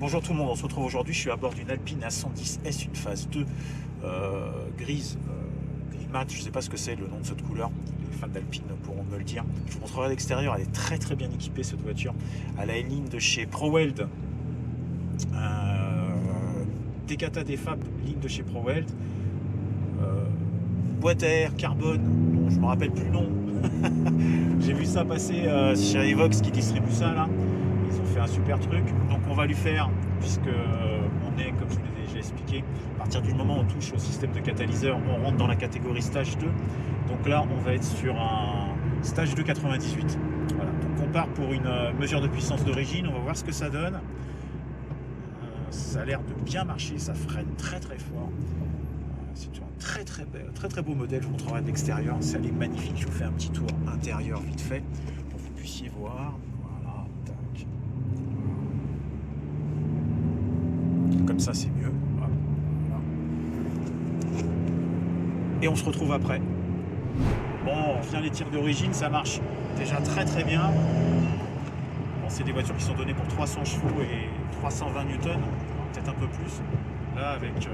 Bonjour tout le monde, on se retrouve aujourd'hui, je suis à bord d'une Alpine A110S, une phase 2 grise, gris mat, je ne sais pas ce que c'est le nom de cette couleur, les fans d'Alpine pourront me le dire. Je vous montrerai à l'extérieur, elle est très bien équipée cette voiture. Elle a une ligne de chez ProWeld, Decata Defab, ligne de chez ProWeld, boîte à air carbone, dont je ne me rappelle plus le nom. J'ai vu ça passer chez Evox qui distribue ça là. Ils ont fait un super truc, donc on va lui faire, puisque on est, comme je vous l'ai déjà expliqué, à partir du moment où on touche au système de catalyseur, on rentre dans la catégorie stage 2. Donc là, on va être sur un stage 2 98. Voilà. Donc on part pour une mesure de puissance d'origine, on va voir ce que ça donne. Ça a l'air de bien marcher, ça freine très fort. C'est un très beau modèle, je vous montrerai de l'extérieur. Ça est magnifique, je vous fais un petit tour intérieur vite fait pour que vous puissiez voir. Voilà, tac. Comme ça c'est mieux. Voilà. Et on se retrouve après. Bon, on revient les tirs d'origine, ça marche déjà très bien. Bon, c'est des voitures qui sont données pour 300 chevaux et 320 newtons, peut-être un peu plus. Là, avec le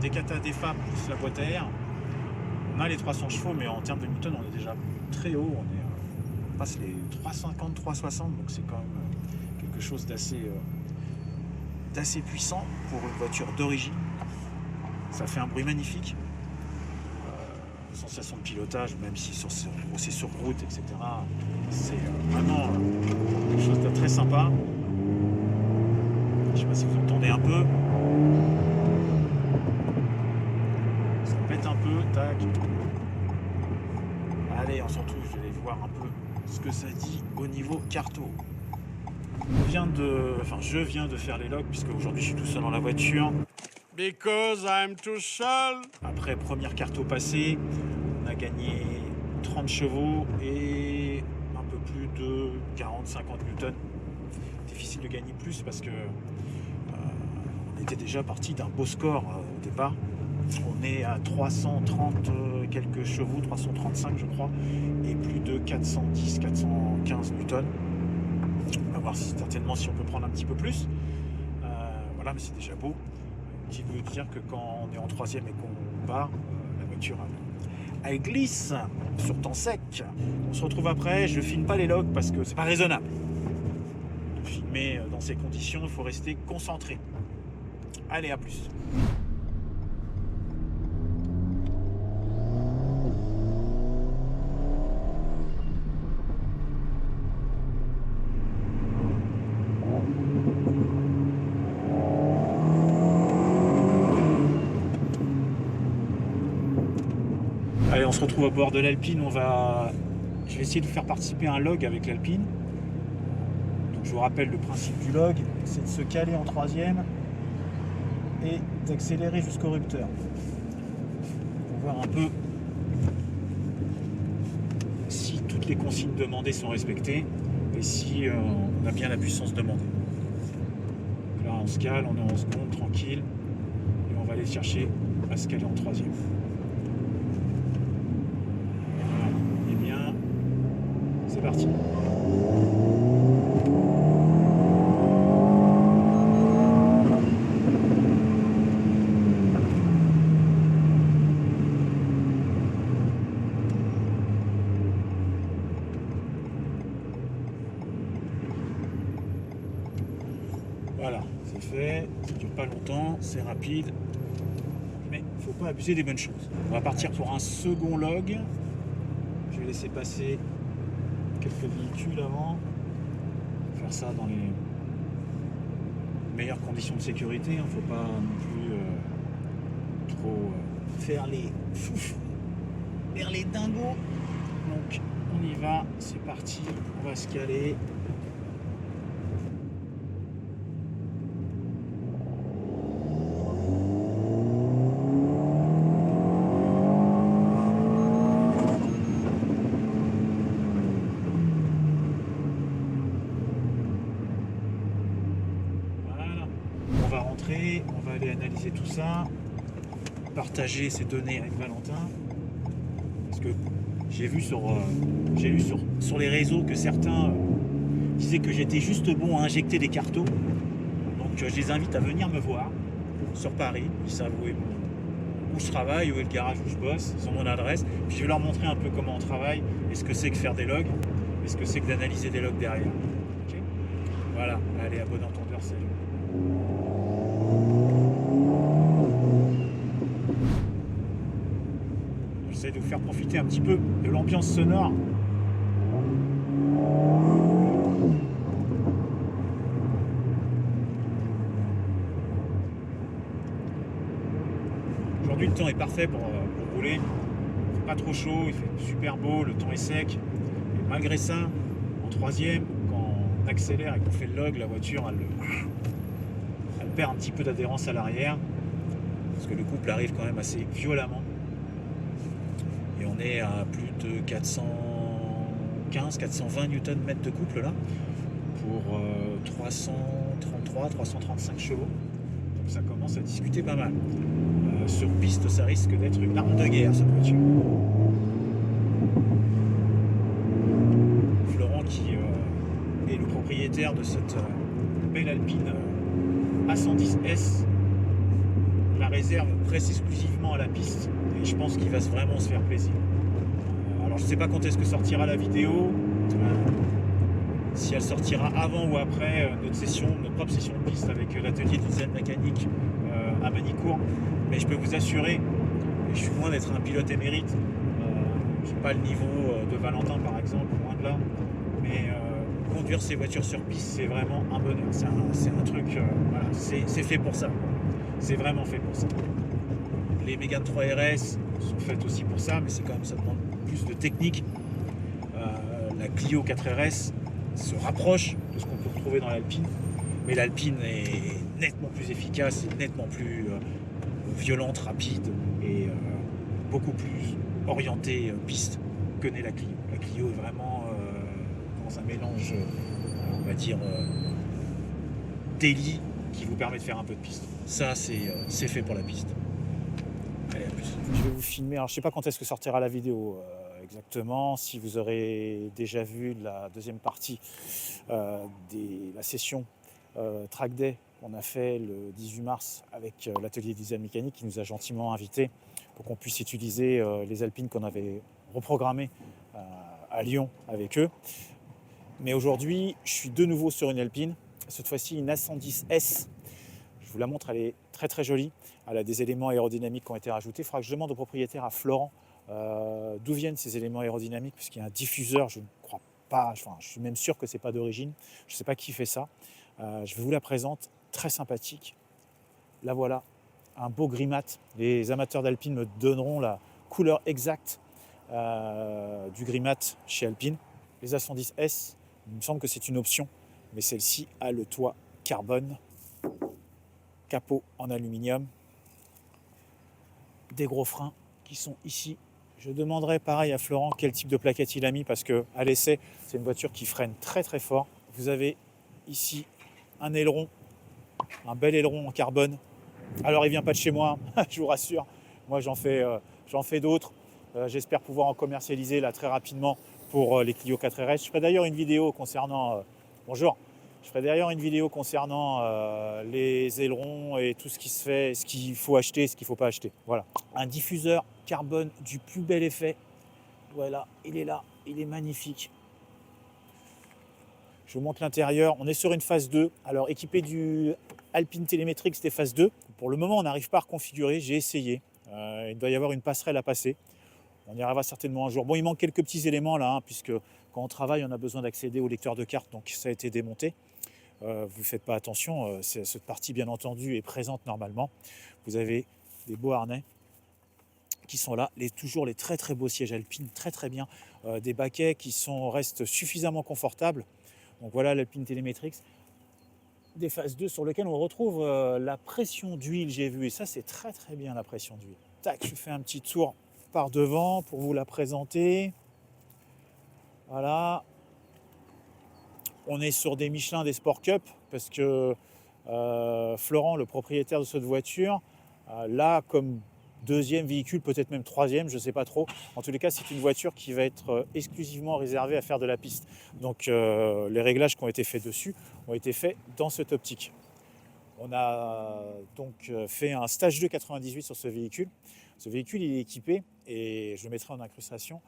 Decata Defab plus la boîte à air, on a les 300 chevaux, mais en termes de newtons, on est déjà très haut. On passe les 350, 360, donc c'est quand même quelque chose d'assez puissant pour une voiture d'origine. Ça fait un bruit magnifique. Sensation de pilotage, même si c'est sur route, etc. C'est vraiment quelque chose de très sympa. Je sais pas si vous entendez un peu. Ça pète un peu, tac. Allez, on s'en retrouve, je vais aller voir un peu ce que ça dit au niveau carto. Je viens de faire les logs, puisque aujourd'hui je suis tout seul dans la voiture. Because I'm too seul. Après première carto passée, on a gagné 30 chevaux et un peu plus de 40-50 newtons. Difficile de gagner plus parce que on était déjà parti d'un beau score au départ. On est à 330 quelques chevaux, 335 je crois, et plus de 410-415 newtons. On va voir certainement si on peut prendre un petit peu plus. Voilà, mais c'est déjà beau. Qui veut dire que quand on est en troisième et qu'on part, la voiture elle glisse sur temps sec. On se retrouve après, je filme pas les logs parce que c'est pas raisonnable de filmer dans ces conditions, il faut rester concentré. Allez, à plus. Allez, on se retrouve à bord de l'Alpine. Je vais essayer de faire participer à un log avec l'Alpine. Donc, je vous rappelle le principe du log, c'est de se caler en troisième et d'accélérer jusqu'au rupteur. Pour voir un peu si toutes les consignes demandées sont respectées et si on a bien la puissance demandée. Donc là, on se cale, on est en seconde, tranquille, et on va aller chercher à se caler en troisième. C'est parti. Voilà, c'est fait. Ça dure pas longtemps, c'est rapide. Mais il ne faut pas abuser des bonnes choses. On va partir pour un second log. Je vais laisser passer quelques véhicules avant, faire ça dans les meilleures conditions de sécurité, faut pas non plus trop faire les foufs, faire les dingos. Donc on y va, c'est parti, on va se caler. On va aller analyser tout ça, partager ces données avec Valentin, parce que j'ai lu sur les réseaux que certains disaient que j'étais juste bon à injecter des cartos, donc Donc je les invite à venir me voir sur Paris. Ils savent où je travaille, où est le garage où je bosse, ils ont mon adresse. Puis je vais leur montrer un peu comment on travaille, et ce que c'est que faire des logs, et ce que c'est que d'analyser des logs derrière. Okay, voilà, allez, à bon entendeur, salut. J'essaie de vous faire profiter un petit peu de l'ambiance sonore. Aujourd'hui, le temps est parfait pour rouler. Il fait pas trop chaud, il fait super beau, le temps est sec. Et malgré ça, en troisième, quand on accélère et qu'on fait le log, la voiture, elle perd un petit peu d'adhérence à l'arrière. Parce que le couple arrive quand même assez violemment. Et on est à plus de 415, 420 Nm de couple là. Pour 333, 335 chevaux. Donc ça commence à discuter pas mal. Sur piste, ça risque d'être une arme de guerre, cette voiture. Florent, qui est le propriétaire de cette belle Alpine A110S, la réserve presque exclusivement à la piste. Et je pense qu'il va vraiment se faire plaisir. Alors je ne sais pas quand est-ce que sortira la vidéo, si elle sortira avant ou après notre propre session de piste avec l'atelier de design mécanique à Manicourt. Mais je peux vous assurer, et je suis loin d'être un pilote émérite, je n'ai pas le niveau de Valentin par exemple, loin de là, mais conduire ces voitures sur piste, c'est vraiment un bonheur. C'est un truc, voilà, c'est fait pour ça. C'est vraiment fait pour ça. Les Mégane 3 RS sont faites aussi pour ça, mais c'est quand même, ça demande plus de technique. La Clio 4 RS se rapproche de ce qu'on peut retrouver dans l'Alpine, mais l'Alpine est nettement plus efficace, et nettement plus violente, rapide et beaucoup plus orientée piste que n'est la Clio. La Clio est vraiment dans un mélange, on va dire, daily, qui vous permet de faire un peu de piste. Ça, c'est fait pour la piste. Allez, à plus. Je vais vous filmer, alors je sais pas quand est-ce que sortira la vidéo exactement, si vous aurez déjà vu la deuxième partie de la session Track Day qu'on a fait le 18 mars avec l'atelier design mécanique qui nous a gentiment invités pour qu'on puisse utiliser les Alpines qu'on avait reprogrammées à Lyon avec eux. Mais aujourd'hui, je suis de nouveau sur une Alpine, cette fois-ci une A110S. Je vous la montre, elle est très très jolie. Elle a des éléments aérodynamiques qui ont été rajoutés. Il faudra que je demande au propriétaire, à Florent, d'où viennent ces éléments aérodynamiques, puisqu'il y a un diffuseur, je ne crois pas, enfin, je suis même sûr que ce n'est pas d'origine. Je ne sais pas qui fait ça. Je vous la présente, très sympathique. La voilà, un beau gris mat. Les amateurs d'Alpine me donneront la couleur exacte du gris mat chez Alpine. Les A110S, il me semble que c'est une option, mais celle-ci a le toit carbone, capot en aluminium, des gros freins qui sont ici. Je demanderai pareil à Florent quel type de plaquette il a mis, parce qu'à l'essai, c'est une voiture qui freine très très fort. Vous avez ici un aileron, un bel aileron en carbone. Alors il vient pas de chez moi, je vous rassure. Moi j'en fais d'autres. J'espère pouvoir en commercialiser là très rapidement pour les Clio 4 RS. Je ferai d'ailleurs une vidéo concernant bonjour. Je ferai d'ailleurs une vidéo concernant les ailerons et tout ce qui se fait, ce qu'il faut acheter, ce qu'il ne faut pas acheter. Voilà. Un diffuseur carbone du plus bel effet. Voilà, il est là, il est magnifique. Je vous montre l'intérieur. On est sur une phase 2. Alors équipé du Alpine Telemetrics, c'était phase 2. Pour le moment, on n'arrive pas à reconfigurer. J'ai essayé. Il doit y avoir une passerelle à passer. On y arrivera certainement un jour. Bon, il manque quelques petits éléments là, puisque quand on travaille, on a besoin d'accéder au lecteur de carte. Donc ça a été démonté. Vous ne faites pas attention. Cette partie, bien entendu, est présente normalement. Vous avez des beaux harnais qui sont là. Toujours les très très beaux sièges Alpine, très très bien. Des baquets qui restent suffisamment confortables. Donc voilà l'Alpine Telemetrics. Des phases 2 sur lesquelles on retrouve la pression d'huile, j'ai vu. Et ça, c'est très très bien, la pression d'huile. Tac, je fais un petit tour par devant pour vous la présenter. Voilà. On est sur des Michelin, des Sport Cup, parce que Florent, le propriétaire de cette voiture, là, comme deuxième véhicule, peut-être même troisième, je ne sais pas trop. En tous les cas, c'est une voiture qui va être exclusivement réservée à faire de la piste. Donc les réglages qui ont été faits dessus ont été faits dans cette optique. On a donc fait un stage 2 98 sur ce véhicule. Ce véhicule, il est équipé, et je le mettrai en incrustation,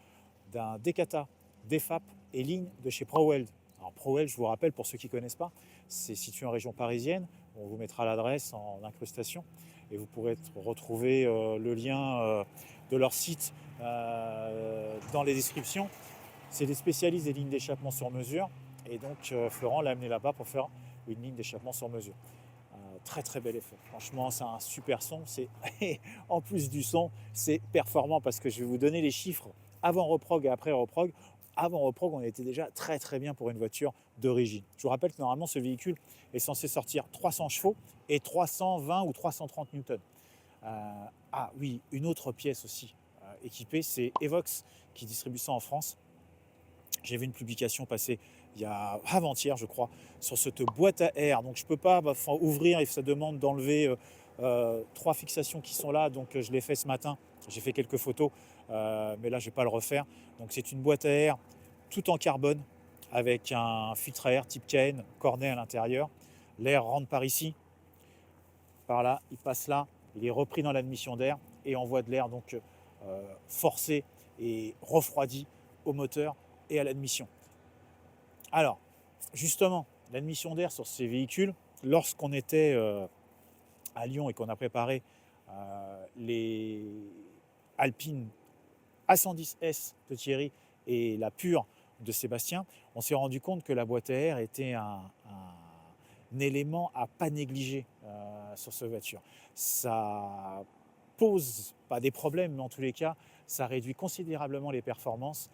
d'un Decata, DFAP et ligne de chez ProWeld. Alors ProWeld, je vous rappelle, pour ceux qui ne connaissent pas, c'est situé en région parisienne. On vous mettra l'adresse en incrustation et vous pourrez retrouver le lien de leur site dans les descriptions. C'est des spécialistes des lignes d'échappement sur mesure, et donc Florent l'a amené là-bas pour faire une ligne d'échappement sur mesure. Très très bel effet. Franchement, c'est un super son. En plus du son, c'est performant, parce que je vais vous donner les chiffres avant reprog et après reprog. Avant reprog, on était déjà très très bien pour une voiture d'origine. Je vous rappelle que normalement ce véhicule est censé sortir 300 chevaux et 320 ou 330 newtons. Ah oui, une autre pièce aussi équipée, c'est Evox qui distribue ça en France. J'ai vu une publication passer il y a avant-hier, je crois, sur cette boîte à air. Donc je ne peux pas ouvrir, et ça demande d'enlever 3 fixations qui sont là. Donc je l'ai fait ce matin, j'ai fait quelques photos, mais là je ne vais pas le refaire. Donc c'est une boîte à air tout en carbone avec un filtre à air type KN cornet à l'intérieur. L'air rentre par ici, par là, il passe là, il est repris dans l'admission d'air et envoie de l'air donc forcé et refroidi au moteur et à l'admission. Alors, justement, l'admission d'air sur ces véhicules, lorsqu'on était à Lyon et qu'on a préparé les Alpine A110S de Thierry et la Pure de Sébastien, on s'est rendu compte que la boîte à air était un élément à pas négliger sur cette voiture. Ça pose pas des problèmes, mais en tous les cas, ça réduit considérablement les performances,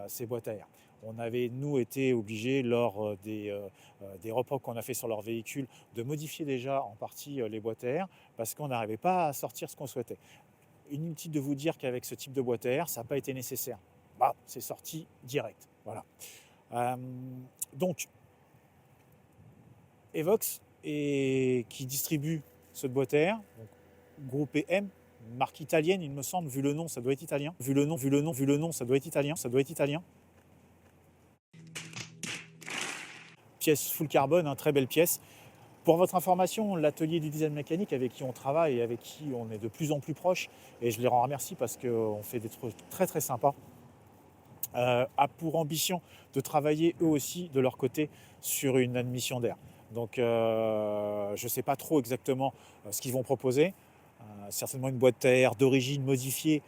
ces boîtes à air. On avait, nous, été obligés, lors des reports qu'on a fait sur leur véhicule, de modifier déjà en partie les boîtes à air, parce qu'on n'arrivait pas à sortir ce qu'on souhaitait. Inutile de vous dire qu'avec ce type de boîte à air, ça n'a pas été nécessaire. C'est sorti direct. Voilà. Donc, Evox, qui distribue cette boîte à air, donc, groupe M, marque italienne, il me semble, vu le nom, ça doit être italien. Vu le nom, ça doit être italien. Pièce full carbone, très belle pièce. Pour votre information, l'atelier du design mécanique avec qui on travaille et avec qui on est de plus en plus proche, et je les en remercie parce qu'on fait des trucs très très sympas, a pour ambition de travailler eux aussi de leur côté sur une admission d'air. Donc je ne sais pas trop exactement ce qu'ils vont proposer. Certainement une boîte à air d'origine modifiée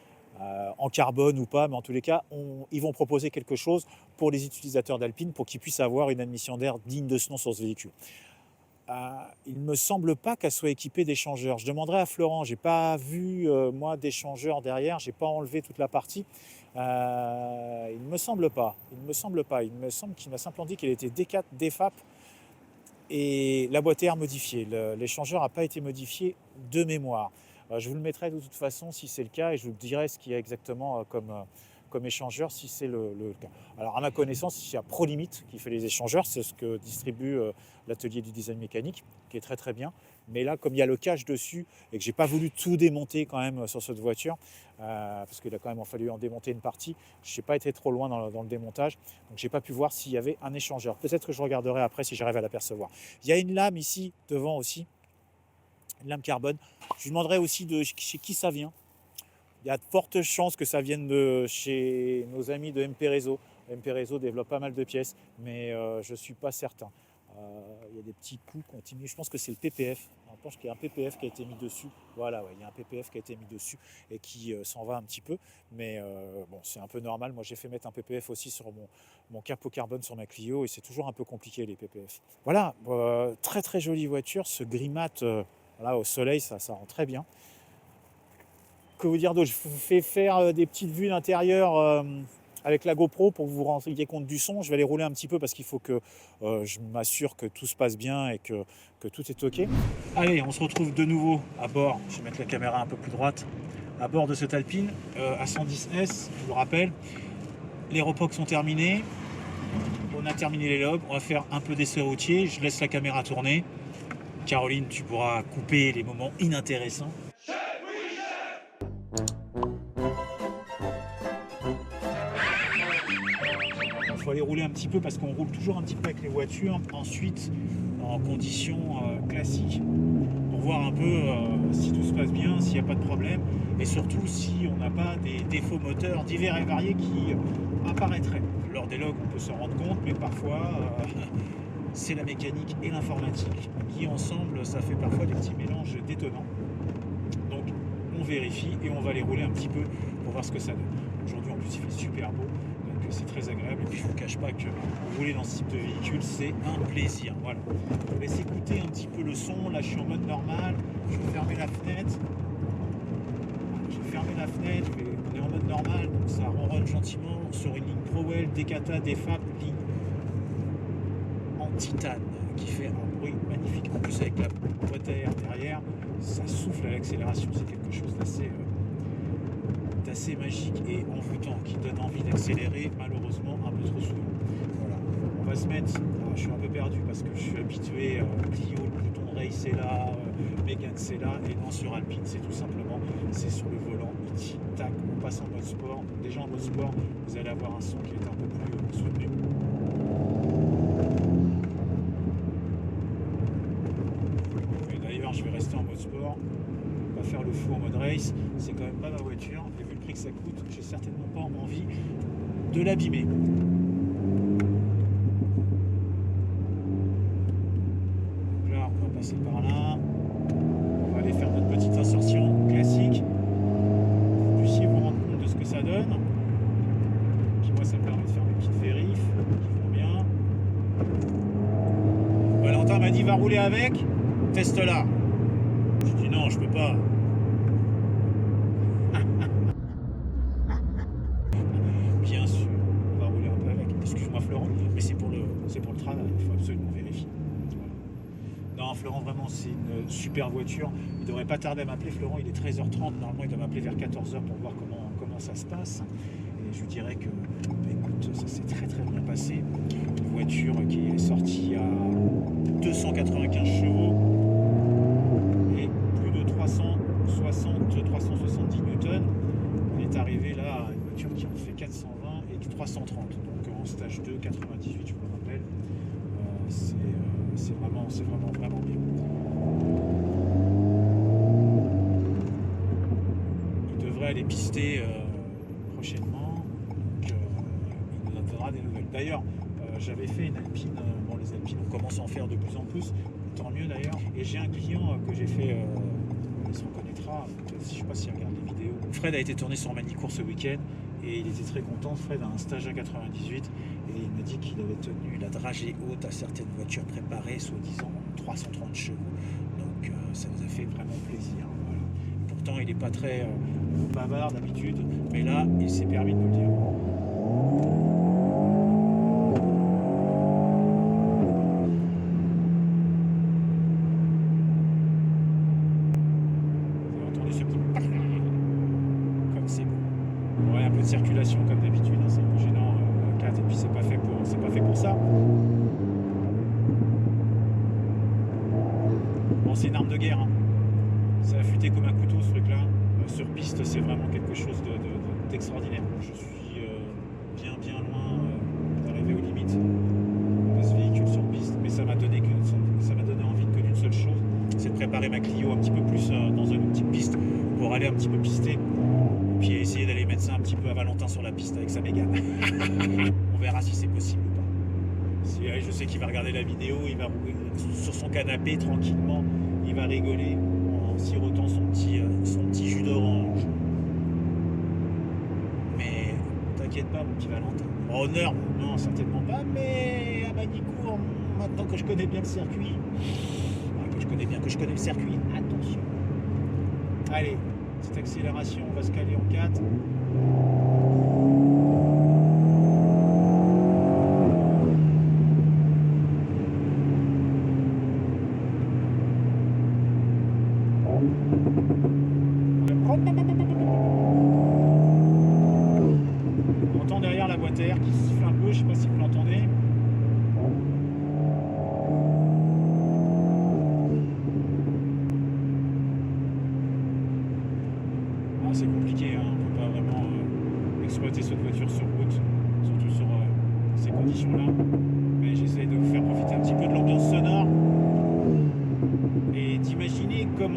en carbone ou pas, mais en tous les cas, ils vont proposer quelque chose pour les utilisateurs d'Alpine pour qu'ils puissent avoir une admission d'air digne de ce nom sur ce véhicule. Il ne me semble pas qu'elle soit équipée d'échangeurs. Je demanderai à Florent, je n'ai pas vu moi d'échangeurs derrière, je n'ai pas enlevé toute la partie. Il ne me semble pas. Il me semble qu'il m'a simplement dit qu'elle était D4, DFAP et la boîte à air modifiée. L'échangeur n'a pas été modifié de mémoire. Je vous le mettrai de toute façon si c'est le cas et je vous dirai ce qu'il y a exactement comme échangeur si c'est le cas. Alors à ma connaissance, il y a ProLimit qui fait les échangeurs, c'est ce que distribue l'atelier du design mécanique, qui est très très bien. Mais là, comme il y a le cache dessus et que j'ai pas voulu tout démonter quand même sur cette voiture, parce qu'il a quand même fallu en démonter une partie, je n'ai pas été trop loin dans le démontage, donc j'ai pas pu voir s'il y avait un échangeur. Peut-être que je regarderai après si j'arrive à l'apercevoir. Il y a une lame ici devant aussi, une lame carbone. Je lui demanderai aussi chez qui ça vient. Il y a de fortes chances que ça vienne de chez nos amis de MP Réseau. MP Réseau développe pas mal de pièces, mais je ne suis pas certain. Il y a des petits coups continués. Je pense que c'est le PPF. Je pense qu'il y a un PPF qui a été mis dessus. Voilà, ouais, il y a un PPF qui a été mis dessus et qui s'en va un petit peu. Mais bon, c'est un peu normal. Moi, j'ai fait mettre un PPF aussi sur mon capot carbone sur ma Clio et c'est toujours un peu compliqué, les PPF. Voilà, très très jolie voiture. Ce gris mat là, au soleil, ça rend très bien. Que vous dire d'autre? Je vous fais faire des petites vues d'intérieur avec la GoPro pour que vous vous rendiez compte du son. Je vais les rouler un petit peu parce qu'il faut que je m'assure que tout se passe bien et que tout est OK. Allez, on se retrouve de nouveau à bord. Je vais mettre la caméra un peu plus droite. À bord de cette Alpine A110S, je vous le rappelle. Les repogs sont terminés. On a terminé les logs. On va faire un peu d'essai routier. Je laisse la caméra tourner. Caroline, tu pourras couper les moments inintéressants. aller rouler un petit peu parce qu'on roule toujours un petit peu avec les voitures. Ensuite, en conditions classiques, pour voir un peu si tout se passe bien, s'il n'y a pas de problème, et surtout si on n'a pas des défauts moteurs divers et variés qui apparaîtraient. Lors des logs, on peut s'en rendre compte, mais parfois, c'est la mécanique et l'informatique qui, ensemble, ça fait parfois des petits mélanges détonnants. Donc, on vérifie et on va aller rouler un petit peu pour voir ce que ça donne. Aujourd'hui, en plus, il fait super beau. C'est très agréable et puis je ne vous cache pas que rouler dans ce type de véhicule c'est un plaisir. Voilà. Je vous laisse écouter un petit peu le son. Là je suis en mode normal, je vais fermer la fenêtre. On est en mode normal, donc ça ronronne gentiment sur une ligne ProWell, Decata, Defab, ligne en titane qui fait un bruit magnifique. En plus avec la boîte à air derrière, ça souffle à l'accélération, c'est quelque chose d'assez magique et envoûtant qui donne envie d'accélérer, malheureusement un peu trop souvent. Voilà. On va se mettre, je suis un peu perdu parce que je suis habitué Clio, le bouton Race est là, Mégane c'est là, et non, sur Alpine c'est tout simplement, c'est sur le volant, tic tac, on passe en mode sport. Donc déjà en mode sport, vous allez avoir un son qui est un peu plus soutenu. Et d'ailleurs je vais rester en mode sport, on va faire le fou en mode race, c'est quand même pas ma voiture, et vu le prix que ça coûte, j'ai certainement pas envie de l'abîmer. Là, on va passer par là, on va aller faire notre petite insertion classique, pour que vous puissiez vous rendre compte de ce que ça donne. Puis moi, ça me permet de faire mes petites vérifs qui vont bien. Valentin m'a dit va rouler avec, teste là. Je dis non, je peux pas. Bien sûr, on va rouler un peu avec. Excuse-moi Florent, mais c'est pour le travail, il faut absolument vérifier. Voilà. Non Florent, vraiment c'est une super voiture. Il devrait pas tarder à m'appeler Florent, il est 13h30, normalement il doit m'appeler vers 14h pour voir comment ça se passe. Et je lui dirais que écoute, ça s'est très bien passé. Une voiture qui est sortie à 295 chevaux et plus de 370 newtons. On est arrivé là à une voiture qui en fait 420 et 330, donc en stage 2, 98 je vous le rappelle. C'est vraiment bien. Il devrait aller pister prochainement, donc il nous donnera des nouvelles. D'ailleurs, j'avais fait une Alpine, bon les Alpines on commence à en faire de plus en plus, tant mieux d'ailleurs, et j'ai un client que j'ai fait, il se reconnaîtra, je ne sais pas s'il regarde les vidéos. Fred a été tourné sur Manicourt ce week-end et il était très content. Fred a un stage à 98 et il m'a dit qu'il avait tenu la dragée haute à certaines voitures préparées, soi-disant 330 chevaux. Donc ça nous a fait vraiment plaisir. Voilà. Pourtant il n'est pas très bavard d'habitude, mais là il s'est permis de nous le dire. Circulation comme d'habitude, hein, c'est un peu gênant la 4 et puis c'est pas fait pour ça. Bon, c'est une arme de guerre, hein. C'est affûté comme un couteau ce truc là. Sur piste c'est vraiment quelque chose d'extraordinaire. Je suis bien loin d'arriver aux limites de ce véhicule sur piste, mais ça m'a donné envie que d'une seule chose, c'est de préparer ma Clio un petit peu plus dans une petite piste pour aller un petit peu pister. Puis essayer d'aller mettre ça un petit peu à Valentin sur la piste avec sa Mégane. On verra si c'est possible ou pas. Je sais qu'il va regarder la vidéo, il va rouler sur son canapé tranquillement, il va rigoler en sirotant son petit jus d'orange. Mais t'inquiète pas mon petit Valentin. En honneur, non certainement pas, mais à Manicourt, maintenant que je connais bien le circuit, que je connais le circuit, attention. Allez. Petite accélération, on va se caler en 4. On entend derrière la boîte à air qui siffle un peu, je ne sais pas si vous l'entendez. C'est compliqué, hein. On ne peut pas vraiment exploiter cette voiture sur route, surtout sur ces conditions.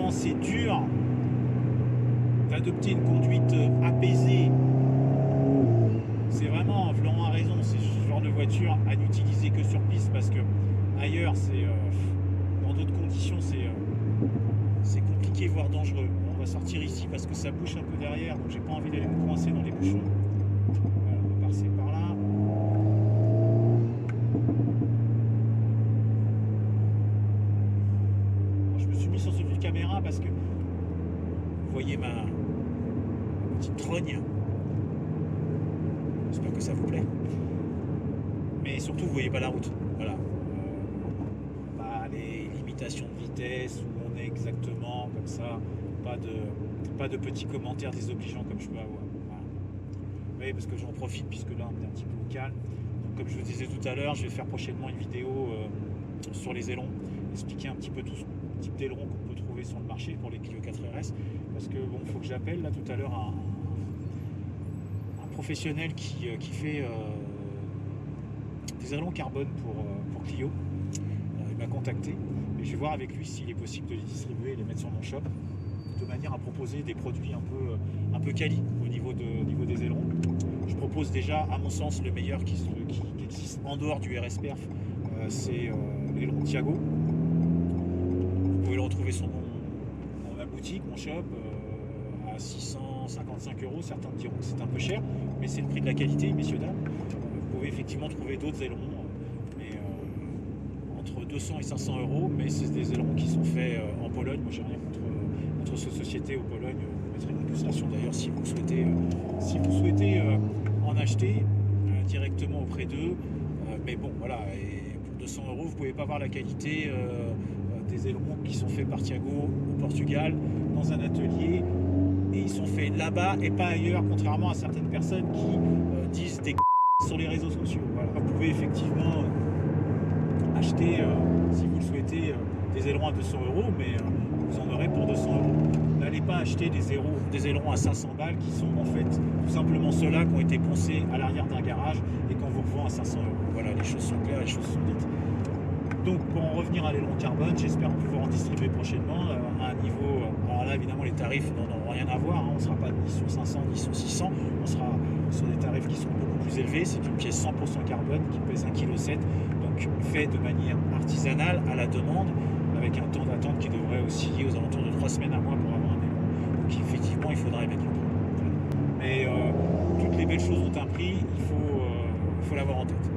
tellement c'est dur d'adopter une conduite apaisée. C'est vraiment, Florent a raison, c'est ce genre de voiture à n'utiliser que sur piste parce que ailleurs, dans d'autres conditions, c'est compliqué, voire dangereux. On va sortir ici parce que ça bouche un peu derrière, donc j'ai pas envie d'aller me coincer dans les bouchons. Voilà, on va passer par là. Alors, je me suis mis sur ce vue de caméra parce que vous voyez ma petite trogne. J'espère que ça vous plaît. Mais surtout, vous voyez pas la route. Voilà. Pas les limitations de vitesse, où on est exactement comme ça. Pas de petits commentaires désobligeants comme je peux avoir. Voilà. Oui, parce que j'en profite puisque là on est un petit peu au calme. Donc, comme je vous disais tout à l'heure, je vais faire prochainement une vidéo sur les ailerons, expliquer un petit peu tout ce type d'aileron qu'on peut trouver sur le marché pour les Clio 4RS. Parce que bon, il faut que j'appelle là tout à l'heure un professionnel qui fait des ailerons carbone pour Clio. Il m'a contacté et je vais voir avec lui s'il est possible de les distribuer et les mettre sur mon shop de manière à proposer des produits un peu quali au niveau des ailerons. Je propose déjà, à mon sens, le meilleur qui existe en dehors du RS Perf, c'est l'aileron Thiago. Vous pouvez le retrouver dans ma boutique, mon shop, à 655 €. Certains diront que c'est un peu cher, mais c'est le prix de la qualité, messieurs, dames. Vous pouvez effectivement trouver d'autres ailerons, mais entre 200 et 500 €, mais c'est des ailerons qui sont faits en Pologne. Moi, j'ai rien contre cette société au Pologne. Vous mettrez une illustration d'ailleurs si vous souhaitez en acheter directement auprès d'eux. Mais bon, voilà, et pour 200 €, vous ne pouvez pas voir la qualité des ailerons qui sont faits par Thiago au Portugal, dans un atelier. Et ils sont faits là-bas et pas ailleurs, contrairement à certaines personnes qui disent des sur les réseaux sociaux. Voilà. Vous pouvez effectivement acheter, si vous le souhaitez, des ailerons à 200 €, mais vous en aurez pour 200 €. N'allez pas acheter des ailerons à 500 balles qui sont en fait tout simplement ceux-là qui ont été poncés à l'arrière d'un garage et qu'on vous revend à 500 €. Voilà, les choses sont claires, les choses sont dites. Donc pour en revenir à l'aileron carbone, j'espère pouvoir en distribuer prochainement à un niveau. Alors là évidemment les tarifs n'auront rien à voir, hein, on ne sera pas ni sur 500 ni sur 600, on sera sur des tarifs qui sont beaucoup plus élevés. C'est une pièce 100% carbone qui pèse 1,7 kg, donc fait de manière artisanale à la demande, avec un temps d'attente qui devrait osciller aux alentours de 3 semaines à mois pour avoir un aileron. Donc effectivement il faudra y mettre le prix. Mais toutes les belles choses ont un prix, il faut l'avoir en tête.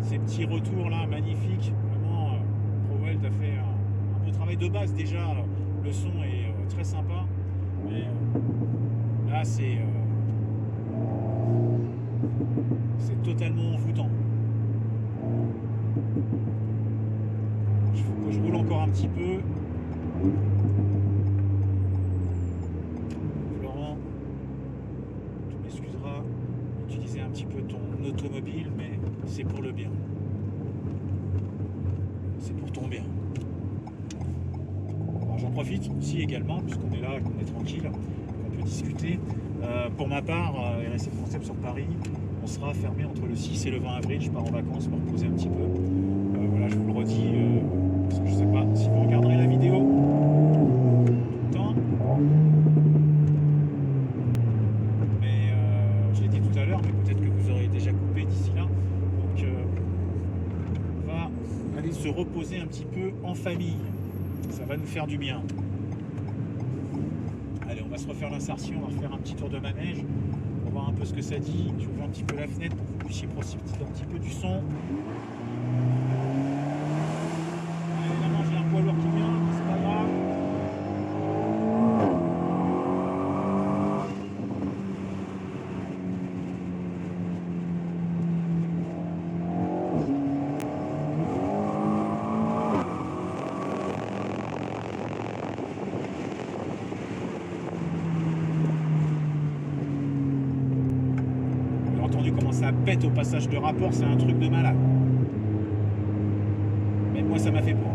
Ces petits retours là magnifiques, vraiment ProWeld a fait un beau travail de base. Déjà le son est très sympa, mais là c'est totalement envoûtant. Il faut que je roule encore un petit peu. Florent, tu m'excuseras d'utiliser un petit peu ton automobile, mais c'est pour le bien. C'est pour ton bien. Alors j'en profite aussi également, puisqu'on est là et qu'on est tranquille, qu'on peut discuter. Pour ma part, RSF Concept sur Paris, on sera fermé entre le 6 et le 20 avril. Je pars en vacances pour me reposer un petit peu. Voilà, je vous le redis, parce que je ne sais pas si vous regarderez la vidéo tout le temps. Mais je l'ai dit tout à l'heure, mais peut-être que vous aurez déjà coupé d'ici là. Donc on va aller se reposer un petit peu en famille. Ça va nous faire du bien. Allez, on va se refaire l'insertion, on va refaire un petit tour de manège. On va voir un peu ce que ça dit. Je ouvre un petit peu la fenêtre pour que vous puissiez profiter un petit peu du son. Évidemment, j'ai un poids lourd qui vient, mais c'est pas grave. Comment ça pète au passage de rapport, c'est un truc de malade. Mais moi ça m'a fait peur.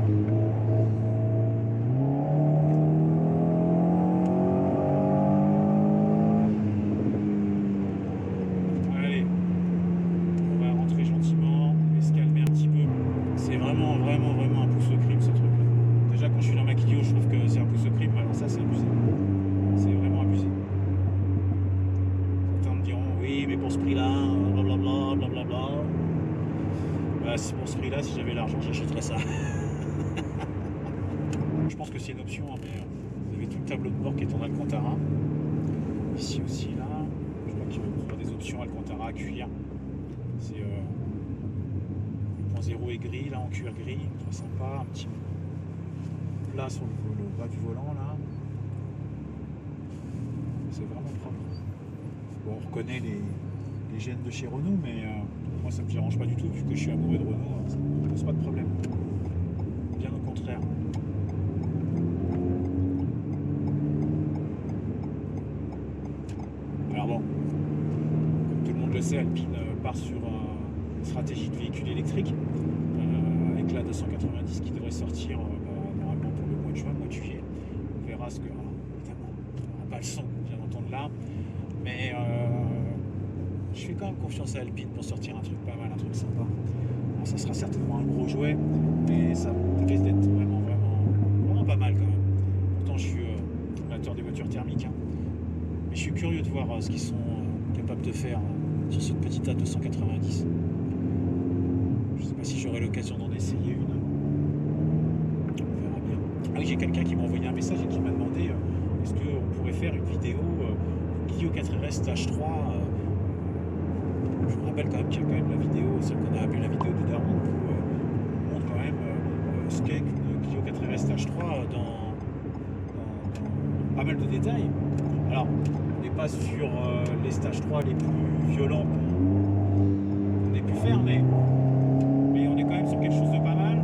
Allez, on va rentrer gentiment et se calmer un petit peu. C'est vraiment Bah, pour ce prix-là, si j'avais l'argent, j'achèterais ça. Je pense que c'est une option, hein, mais vous avez tout le tableau de bord qui est en Alcantara. Ici aussi, là, je crois qu'il y aura des options Alcantara à cuir. C'est le point 0 est gris, là en cuir gris, très sympa, un petit plat sur le bas du volant là. C'est vraiment propre. Bon, on reconnaît les gènes de chez Renault, mais moi ça me dérange pas du tout, vu que je suis amoureux de Renault, ça ne pose pas de problème. Bien au contraire. Alors bon, comme tout le monde le sait, Alpine part sur une stratégie de véhicule électrique, avec la 290 qui devrait sortir normalement pour le mois de juin, le mois de juillet. On verra ce que... évidemment, on n'aura pas le son qu'on vient d'entendre là, mais je fais quand même confiance à Alpine pour sortir un truc pas mal, un truc sympa. Alors, ça sera certainement un gros jouet, mais ça risque d'être vraiment pas mal quand même. Pourtant je suis amateur des voitures thermiques, hein. Mais je suis curieux de voir ce qu'ils sont capables de faire sur cette petite A290. Je ne sais pas si j'aurai l'occasion d'en essayer une. On verra bien. Ah oui, j'ai quelqu'un qui m'a envoyé un message et qui m'a demandé est-ce qu'on pourrait faire une vidéo Clio 4RS Stage 3. Je vous rappelle quand même qu'il y a quand même la vidéo, celle qu'on a appelée la vidéo de Daron, où on montre quand même ce qu'est une Clio 4RS Stage 3 dans pas mal de détails. Alors, on n'est pas sur les Stage 3 les plus violents qu'on ait pu faire, mais on est quand même sur quelque chose de pas mal.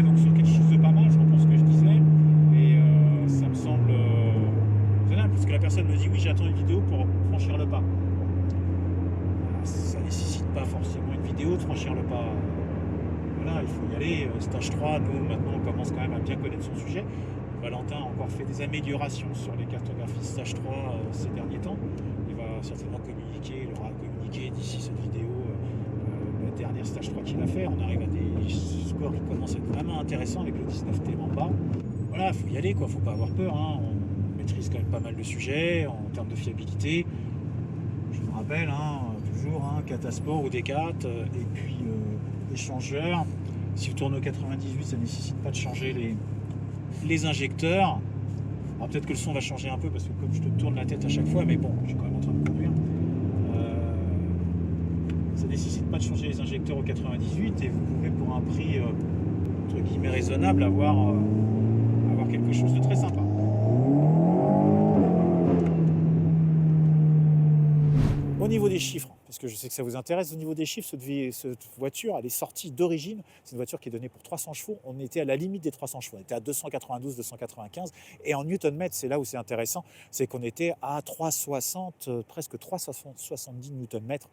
Donc sur quelque chose de pas mal, je reprends ce que je disais, et ça me semble raisonnable, parce que la personne me dit oui, j'attends une vidéo pour franchir le pas. Ça nécessite pas forcément une vidéo de franchir le pas. Voilà, il faut y aller. Stage 3, nous maintenant on commence quand même à bien connaître son sujet. Valentin a encore fait des améliorations sur les cartographies Stage 3 ces derniers temps. Il va certainement communiquer, il aura communiqué d'ici cette vidéo la dernière Stage 3 qu'il a fait. On arrive à des scores qui commencent à être vraiment intéressants avec le 19T Mamba. Voilà, il faut y aller, quoi. Faut pas avoir peur, hein. On maîtrise quand même pas mal de sujets en termes de fiabilité. Je me rappelle, hein, toujours, hein, Catasport ou Decat, et puis échangeur. Si vous tournez au 98, ça ne nécessite pas de changer les injecteurs. Alors peut-être que le son va changer un peu parce que comme je te tourne la tête à chaque fois, mais bon, je suis quand même en train de conduire. Ça ne nécessite pas de changer les injecteurs au 98 et vous pouvez pour un prix entre guillemets raisonnable avoir quelque chose de très sympa. Au niveau des chiffres, parce que je sais que ça vous intéresse, au niveau des chiffres, cette voiture, elle est sortie d'origine. C'est une voiture qui est donnée pour 300 chevaux. On était à la limite des 300 chevaux. On était à 292, 295. Et en Newton-mètre, c'est là où c'est intéressant, c'est qu'on était à 360, presque 370 Newton-mètre,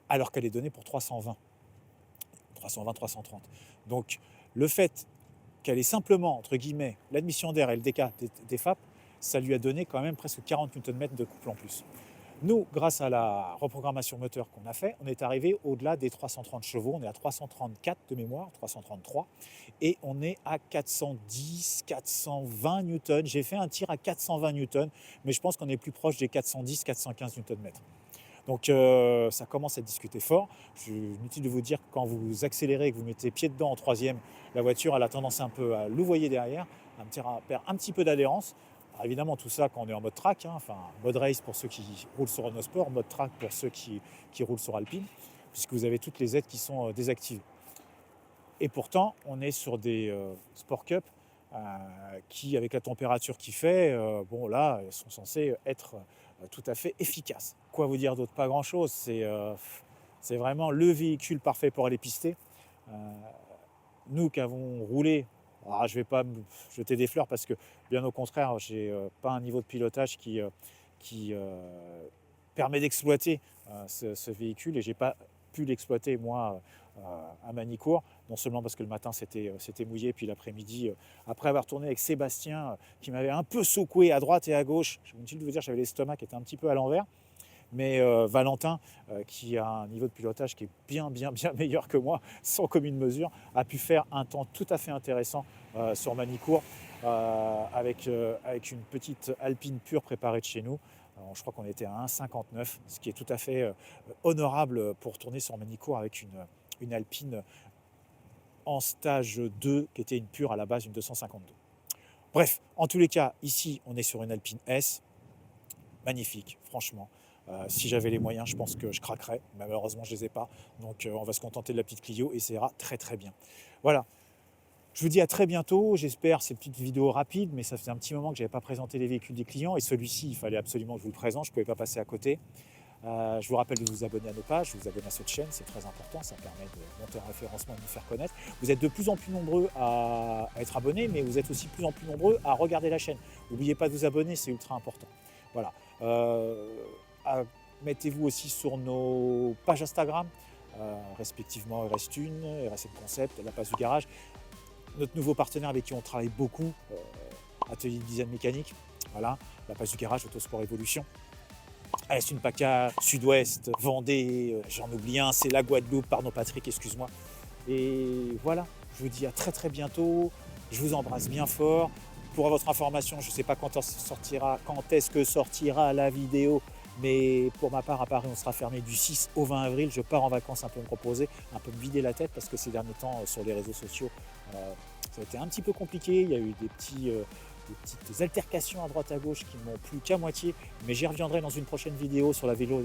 alors qu'elle est donnée pour 320, 330. Donc, le fait qu'elle ait simplement, entre guillemets, l'admission d'air et le DK des FAP, ça lui a donné quand même presque 40 Nm de couple en plus. Nous, grâce à la reprogrammation moteur qu'on a fait, on est arrivé au-delà des 330 chevaux, on est à 334 de mémoire, 333, et on est à 410, 420 Newton. J'ai fait un tir à 420 Newton, mais je pense qu'on est plus proche des 410, 415 Nm. Donc ça commence à discuter fort. Inutile de vous dire que quand vous accélérez et que vous mettez pied dedans en troisième, la voiture elle a tendance un peu à louvoyer derrière, à perdre un petit peu d'adhérence. Alors évidemment tout ça quand on est en mode track, hein, enfin mode race pour ceux qui roulent sur Renault Sport, mode track pour ceux qui roulent sur Alpine, puisque vous avez toutes les aides qui sont désactivées. Et pourtant on est sur des Sport Cup qui, avec la température qu'il fait, bon là, sont censés être tout à fait efficaces. Quoi vous dire d'autre? Pas grand-chose. C'est vraiment le véhicule parfait pour aller pister. Nous qui avons roulé, alors je ne vais pas me jeter des fleurs parce que, bien au contraire, je n'ai pas un niveau de pilotage qui permet d'exploiter ce véhicule et j'ai pas pu l'exploiter moi à Manicourt, non seulement parce que le matin c'était mouillé, puis l'après-midi, après avoir tourné avec Sébastien qui m'avait un peu secoué à droite et à gauche, je inutile de vous dire j'avais l'estomac qui était un petit peu à l'envers, mais Valentin, qui a un niveau de pilotage qui est bien meilleur que moi, sans commune mesure, a pu faire un temps tout à fait intéressant sur Manicourt avec une petite Alpine pure préparée de chez nous. Alors, je crois qu'on était à 1,59, ce qui est tout à fait honorable pour tourner sur Manicourt avec une Alpine en stage 2 qui était une pure à la base, une 252. Bref, en tous les cas, ici on est sur une Alpine S, magnifique, franchement. Si j'avais les moyens, je pense que je craquerais, mais malheureusement je ne les ai pas. Donc on va se contenter de la petite Clio et ça ira très bien. Voilà, je vous dis à très bientôt. J'espère ces petites vidéos rapides, mais ça faisait un petit moment que je n'avais pas présenté les véhicules des clients et celui-ci, il fallait absolument que je vous le présente, je ne pouvais pas passer à côté. Je vous rappelle de vous abonner à nos pages, de vous abonner à cette chaîne, c'est très important, ça permet de monter en référencement et de nous faire connaître. Vous êtes de plus en plus nombreux à être abonnés, mais vous êtes aussi de plus en plus nombreux à regarder la chaîne. N'oubliez pas de vous abonner, c'est ultra important. Voilà. Mettez-vous aussi sur nos pages Instagram, respectivement RS1, RSM Concept, La Passe du Garage. Notre nouveau partenaire avec qui on travaille beaucoup, Atelier de Design Mécanique, voilà, La Passe du Garage, Autosport Evolution. Est une PACA, Sud-Ouest, Vendée, j'en oublie un, c'est la Guadeloupe, pardon Patrick, excuse-moi. Et voilà, je vous dis à très bientôt, je vous embrasse bien fort. Pour votre information, je ne sais pas quand est-ce que sortira la vidéo, mais pour ma part, à Paris, on sera fermé du 6 au 20 avril. Je pars en vacances un peu me reposer, un peu me vider la tête, parce que ces derniers temps, sur les réseaux sociaux, ça a été un petit peu compliqué. Il y a eu des petites altercations à droite à gauche qui m'ont plu qu'à moitié, mais j'y reviendrai dans une prochaine vidéo sur la vidéo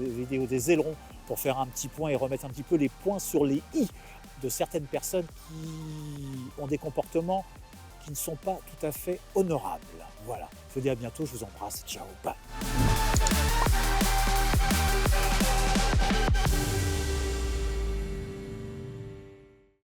des ailerons pour faire un petit point et remettre un petit peu les points sur les i de certaines personnes qui ont des comportements qui ne sont pas tout à fait honorables. Voilà, je vous dis à bientôt, je vous embrasse, ciao, bye.